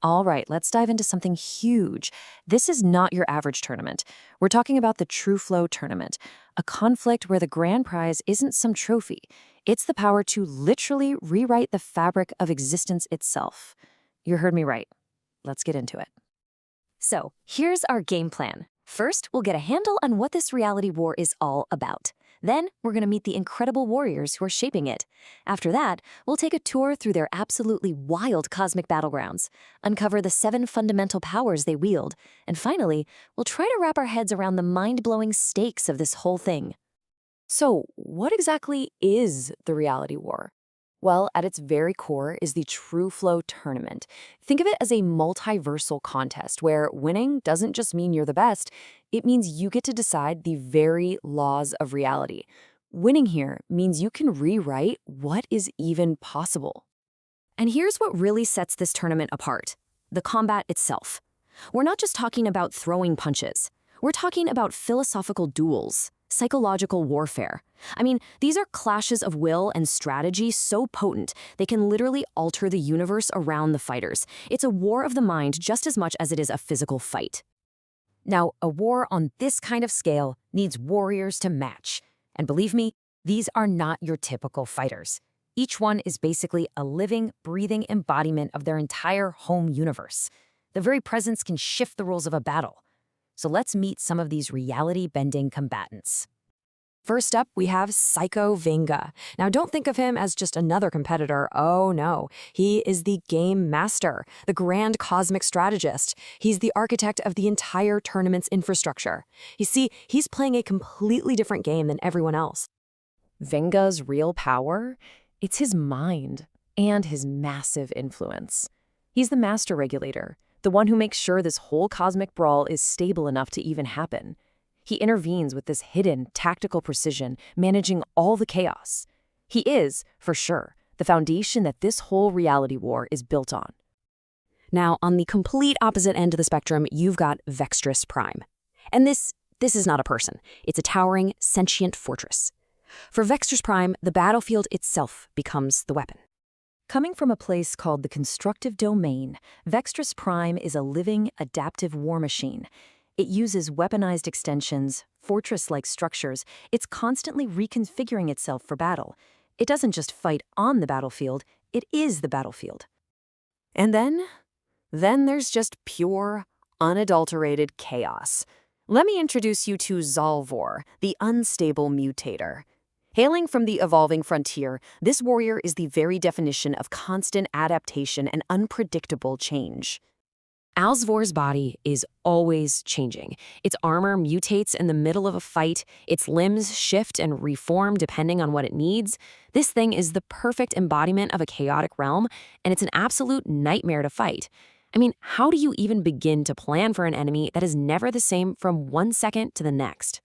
All right, let's dive into something huge. This is not your average tournament. We're talking about the TrueFlow Tournament, a conflict where the grand prize isn't some trophy. It's the power to literally rewrite the fabric of existence itself. You heard me right. Let's get into it. So, here's our game plan. First, we'll get a handle on what this reality war is all about. Then, we're going to meet the incredible warriors who are shaping it. After that, we'll take a tour through their absolutely wild cosmic battlegrounds, uncover the 7 fundamental powers they wield, and finally, we'll try to wrap our heads around the mind-blowing stakes of this whole thing. So, what exactly is the reality war? Well, at its very core is the TrueFlow Tournament. Think of it as a multiversal contest where winning doesn't just mean you're the best, it means you get to decide the very laws of reality. Winning here means you can rewrite what is even possible. And here's what really sets this tournament apart: the combat itself. We're not just talking about throwing punches. We're talking about philosophical duels, psychological warfare. I mean, these are clashes of will and strategy so potent they can literally alter the universe around the fighters. It's a war of the mind just as much as it is a physical fight. Now, a war on this kind of scale needs warriors to match. And believe me, these are not your typical fighters. Each one is basically a living, breathing embodiment of their entire home universe. Their very presence can shift the rules of a battle. So let's meet some of these reality-bending combatants. First up, we have Saikou Venga. Now, don't think of him as just another competitor. Oh, no. He is the game master, the grand cosmic strategist. He's the architect of the entire tournament's infrastructure. You see, he's playing a completely different game than everyone else. Venga's real power? It's his mind and his massive influence. He's the master regulator, the one who makes sure this whole cosmic brawl is stable enough to even happen. He intervenes with this hidden, tactical precision, managing all the chaos. He is, for sure, the foundation that this whole reality war is built on. Now, on the complete opposite end of the spectrum, you've got Vextrus Prime. And this is not a person. It's a towering, sentient fortress. For Vextrus Prime, the battlefield itself becomes the weapon. Coming from a place called the constructive domain, Vextrus Prime is a living, adaptive war machine. It uses weaponized extensions, fortress-like structures. It's constantly reconfiguring itself for battle. It doesn't just fight on the battlefield, it is the battlefield. And then there's just pure, unadulterated chaos. Let me introduce you to Zalvor, the unstable mutator. Hailing from the evolving frontier, this warrior is the very definition of constant adaptation and unpredictable change. Alzvor's body is always changing. Its armor mutates in the middle of a fight, its limbs shift and reform depending on what it needs. This thing is the perfect embodiment of a chaotic realm, and it's an absolute nightmare to fight. I mean, how do you even begin to plan for an enemy that is never the same from one second to the next?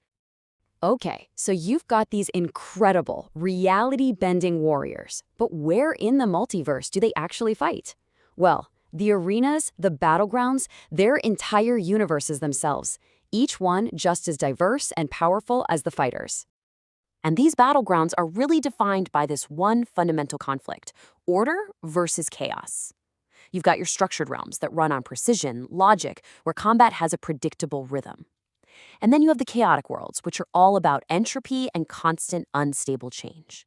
Okay, so you've got these incredible, reality-bending warriors, but where in the multiverse do they actually fight? Well, the arenas, the battlegrounds, they're entire universes themselves, each one just as diverse and powerful as the fighters. And these battlegrounds are really defined by this one fundamental conflict: order versus chaos. You've got your structured realms that run on precision, logic, where combat has a predictable rhythm. And then you have the chaotic worlds, which are all about entropy and constant unstable change.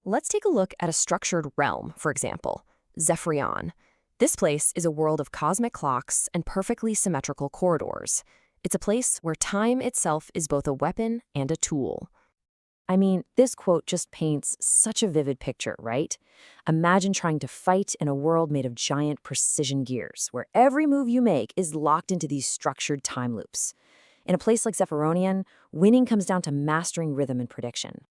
Let's take a look at a structured realm, for example, Zephirion. This place is a world of cosmic clocks and perfectly symmetrical corridors. It's a place where time itself is both a weapon and a tool. I mean, this quote just paints such a vivid picture, right? Imagine trying to fight in a world made of giant precision gears, where every move you make is locked into these structured time loops. In a place like Zephirion, winning comes down to mastering rhythm and prediction.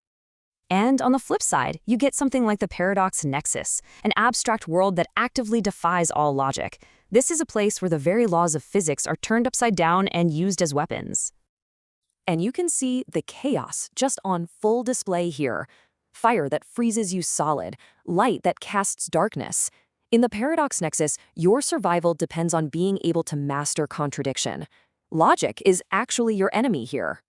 And on the flip side, you get something like the Thought Nexus, an abstract world that actively defies all logic. This is a place where the very laws of physics are turned upside down and used as weapons. And you can see the chaos just on full display here. Fire that freezes you solid, light that casts darkness. In the Paradox Nexus, your survival depends on being able to master contradiction. Logic is actually your enemy here.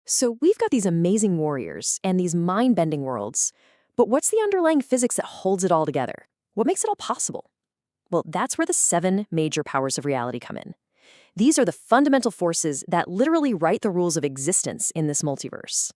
So we've got these amazing warriors and these mind-bending worlds, but what's the underlying physics that holds it all together? What makes it all possible? Well, that's where the 7 major powers of reality come in. These are the fundamental forces that literally write the rules of existence in this multiverse.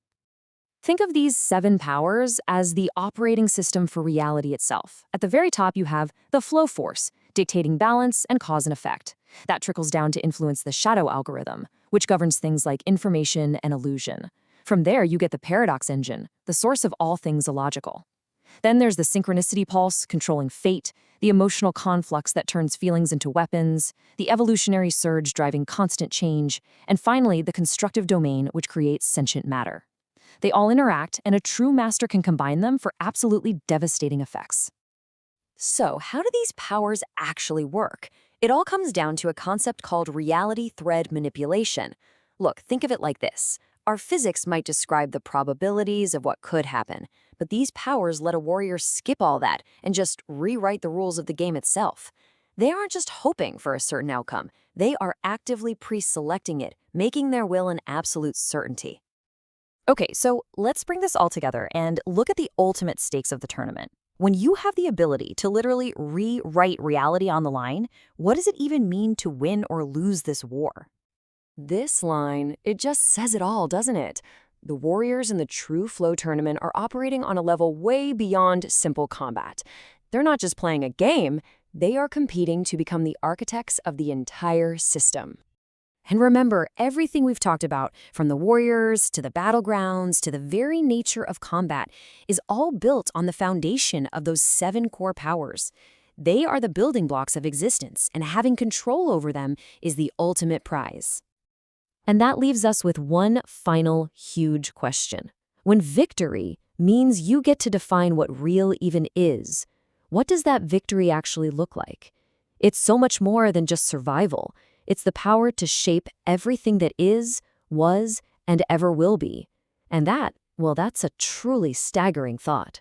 Think of these 7 powers as the operating system for reality itself. At the very top, you have the flow force, dictating balance and cause and effect. That trickles down to influence the shadow algorithm, which governs things like information and illusion. From there, you get the paradox engine, the source of all things illogical. Then there's the synchronicity pulse, controlling fate, the emotional conflux that turns feelings into weapons, the evolutionary surge driving constant change, and finally, the constructive domain, which creates sentient matter. They all interact, and a true master can combine them for absolutely devastating effects. So, how do these powers actually work? It all comes down to a concept called reality thread manipulation. Look, think of it like this. Our physics might describe the probabilities of what could happen, but these powers let a warrior skip all that and just rewrite the rules of the game itself. They aren't just hoping for a certain outcome. They are actively pre-selecting it, making their will an absolute certainty. Okay, so let's bring this all together and look at the ultimate stakes of the tournament. When you have the ability to literally rewrite reality on the line, what does it even mean to win or lose this war? This line, it just says it all, doesn't it? The warriors in the TrueFlow Tournament are operating on a level way beyond simple combat. They're not just playing a game, they are competing to become the architects of the entire system. And remember, everything we've talked about, from the warriors to the battlegrounds to the very nature of combat, is all built on the foundation of those 7 core powers. They are the building blocks of existence, and having control over them is the ultimate prize. And that leaves us with one final huge question. When victory means you get to define what real even is, what does that victory actually look like? It's so much more than just survival. It's the power to shape everything that is, was, and ever will be. And that, well, that's a truly staggering thought.